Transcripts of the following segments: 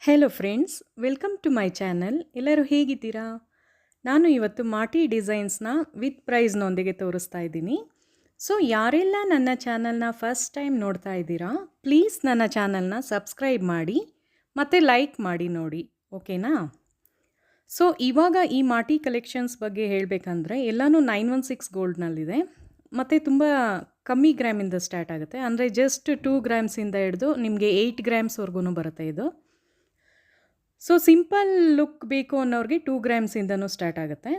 Hello friends, welcome to my channel. ಎಲ್ಲರೂ ಹೇಗಿದ್ದೀರಾ? ನಾನು ಇವತ್ತು ಮಾಟಿ ಡಿಸೈನ್ಸ್ನ ವಿತ್ ಪ್ರೈಸ್ನೊಂದಿಗೆ ತೋರಿಸ್ತಾ ಇದ್ದೀನಿ. ಸೊ ಯಾರೆಲ್ಲ ನನ್ನ ಚಾನಲ್ನ ಫಸ್ಟ್ ಟೈಮ್ ನೋಡ್ತಾ ಇದ್ದೀರಾ, ಪ್ಲೀಸ್ ನನ್ನ ಚಾನಲ್ನ ಸಬ್ಸ್ಕ್ರೈಬ್ ಮಾಡಿ ಮತ್ತು ಲೈಕ್ ಮಾಡಿ ನೋಡಿ, ಓಕೆನಾ? ಸೊ ಇವಾಗ ಈ ಮಾಟಿ ಕಲೆಕ್ಷನ್ಸ್ ಬಗ್ಗೆ ಹೇಳಬೇಕಂದ್ರೆ ಎಲ್ಲನೂ 916 ಗೋಲ್ಡ್ನಲ್ಲಿದೆ ಮತ್ತು ತುಂಬ ಕಮ್ಮಿ ಗ್ರಾಮಿಂದ ಸ್ಟಾರ್ಟ್ ಆಗುತ್ತೆ. ಅಂದರೆ ಜಸ್ಟ್ 2 ಗ್ರಾಮ್ಸಿಂದ ಹಿಡಿದು ನಿಮಗೆ 8 ಗ್ರಾಮ್ಸ್ವರೆಗೂ ಬರುತ್ತೆ ಇದು. ಸೊ ಸಿಂಪಲ್ ಲುಕ್ ಬೇಕು ಅನ್ನೋರಿಗೆ 2 ಗ್ರಾಮ್ಸಿಂದನೂ ಸ್ಟಾರ್ಟ್ ಆಗುತ್ತೆ.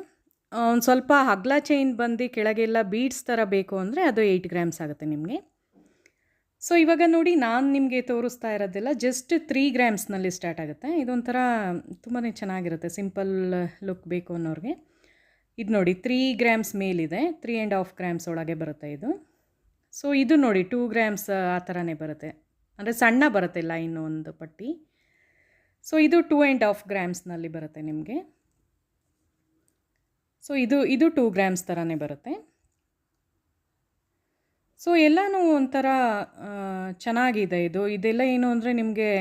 ಒಂದು ಸ್ವಲ್ಪ ಅಗಲ ಚೈನ್ ಬಂದು ಕೆಳಗೆಲ್ಲ ಬೀಡ್ಸ್ ಥರ ಬೇಕು ಅಂದರೆ ಅದು 8 ಗ್ರಾಮ್ಸ್ ಆಗುತ್ತೆ ನಿಮಗೆ. ಸೊ ಇವಾಗ ನೋಡಿ, ನಾನು ನಿಮಗೆ ತೋರಿಸ್ತಾ ಇರೋದೆಲ್ಲ ಜಸ್ಟ್ 3 ಗ್ರಾಮ್ಸ್ನಲ್ಲಿ ಸ್ಟಾರ್ಟ್ ಆಗುತ್ತೆ. ಇದೊಂಥರ ತುಂಬಾ ಚೆನ್ನಾಗಿರುತ್ತೆ ಸಿಂಪಲ್ ಲುಕ್ ಬೇಕು ಅನ್ನೋರಿಗೆ. ಇದು ನೋಡಿ 3 ಗ್ರಾಮ್ಸ್ ಮೇಲಿದೆ, 3.5 ಗ್ರಾಮ್ಸ್ ಒಳಗೆ ಬರುತ್ತೆ ಇದು. ಸೊ ಇದು ನೋಡಿ 2 ಗ್ರಾಮ್ಸ್ ಆ ಥರನೇ ಬರುತ್ತೆ, ಅಂದರೆ ಸಣ್ಣ ಬರುತ್ತೆ ಲೈನ್ ಒಂದು ಪಟ್ಟಿ. ಸೊ ಇದು 2.5 ಗ್ರಾಮ್ಸ್ನಲ್ಲಿ ಬರುತ್ತೆ ನಿಮಗೆ. ಸೊ ಇದು 2 ಗ್ರಾಮ್ಸ್ ಥರನೇ ಬರುತ್ತೆ. ಸೊ ಎಲ್ಲನೂ ಒಂಥರ ಚೆನ್ನಾಗಿದೆ ಇದೆಲ್ಲ ಏನು ಅಂದರೆ ನಿಮಗೆ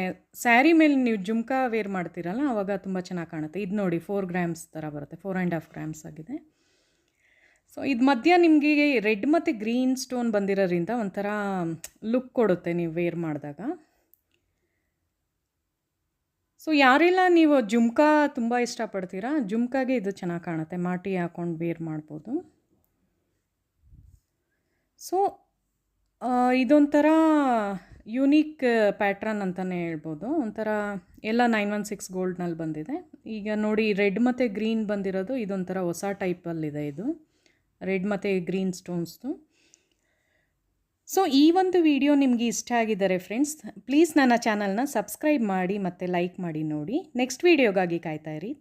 ಸ್ಯಾರಿ ಮೇಲೆ ನೀವು ಜುಮ್ಕಾ ವೇರ್ ಮಾಡ್ತೀರಲ್ಲ, ಆವಾಗ ತುಂಬ ಚೆನ್ನಾಗಿ ಕಾಣುತ್ತೆ. ಇದು ನೋಡಿ 4 ಗ್ರಾಮ್ಸ್ ಥರ ಬರುತ್ತೆ, 4.5 ಗ್ರಾಮ್ಸ್ ಆಗಿದೆ. ಸೊ ಇದು ಮಧ್ಯ ನಿಮಗೆ ರೆಡ್ ಮತ್ತು ಗ್ರೀನ್ ಸ್ಟೋನ್ ಬಂದಿರೋದ್ರಿಂದ ಒಂಥರ ಲುಕ್ ಕೊಡುತ್ತೆ ನೀವು ವೇರ್ ಮಾಡಿದಾಗ. ಸೊ ಯಾರೆಲ್ಲ ನೀವು ಜುಮ್ಕಾ ತುಂಬ ಇಷ್ಟಪಡ್ತೀರಾ, ಜುಮ್ಕಾಗೆ ಇದು ಚೆನ್ನಾಗಿ ಕಾಣುತ್ತೆ, ಮಾಟಿ ಹಾಕ್ಕೊಂಡು ವೇರ್ ಮಾಡ್ಬೋದು. ಸೊ ಇದೊಂಥರ ಯುನೀಕ್ ಪ್ಯಾಟ್ರನ್ ಅಂತಲೇ ಹೇಳ್ಬೋದು. ಒಂಥರ ಎಲ್ಲ 916 ಗೋಲ್ಡ್ನಲ್ಲಿ ಬಂದಿದೆ. ಈಗ ನೋಡಿ ರೆಡ್ ಮತ್ತು ಗ್ರೀನ್ ಬಂದಿರೋದು ಇದೊಂಥರ ಹೊಸ ಟೈಪಲ್ಲಿದೆ, ಇದು ರೆಡ್ ಮತ್ತು ಗ್ರೀನ್ ಸ್ಟೋನ್ಸ್ದು. ಸೊ ಈ ಒಂದು ವಿಡಿಯೋ ನಿಮಗೆ ಇಷ್ಟ ಆಗಿದ್ದಾರೆ ಫ್ರೆಂಡ್ಸ್, ಪ್ಲೀಸ್ ನನ್ನ ಚಾನಲ್ನ ಸಬ್ಸ್ಕ್ರೈಬ್ ಮಾಡಿ ಮತ್ತು ಲೈಕ್ ಮಾಡಿ ನೋಡಿ. ನೆಕ್ಸ್ಟ್ ವಿಡಿಯೋಗಾಗಿ ಕಾಯ್ತಾ ಇರಿ.